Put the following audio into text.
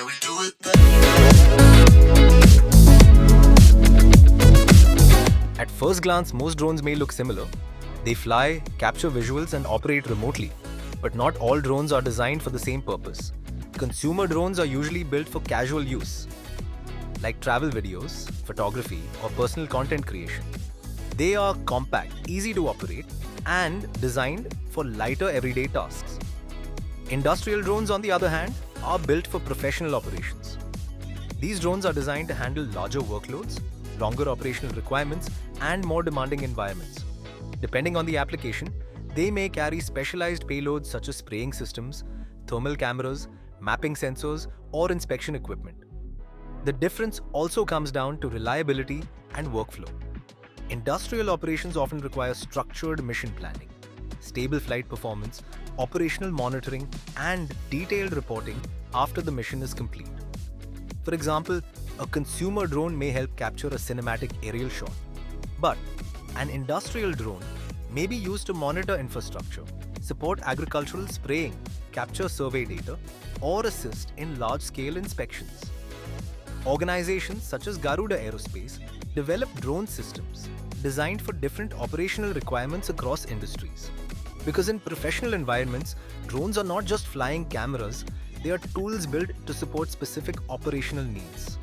Can we do it? At first glance, most drones may look similar. They fly, capture visuals, and operate remotely. But not all drones are designed for the same purpose. Consumer drones are usually built for casual use, like travel videos, photography, or personal content creation. They are compact, easy to operate, and designed for lighter everyday tasks. Industrial drones, on the other hand, are built for professional operations. These drones are designed to handle larger workloads, longer operational requirements, and more demanding environments. Depending on the application, they may carry specialized payloads such as spraying systems, thermal cameras, mapping sensors, or inspection equipment. The difference also comes down to reliability and workflow. Industrial operations often require structured mission planning, stable flight performance, operational monitoring, and detailed reporting after the mission is complete. For example, a consumer drone may help capture a cinematic aerial shot, but an industrial drone may be used to monitor infrastructure, support agricultural spraying, capture survey data, or assist in large-scale inspections. Organizations such as Garuda Aerospace develop drone systems designed for different operational requirements across industries. Because in professional environments, drones are not just flying cameras, they are tools built to support specific operational needs.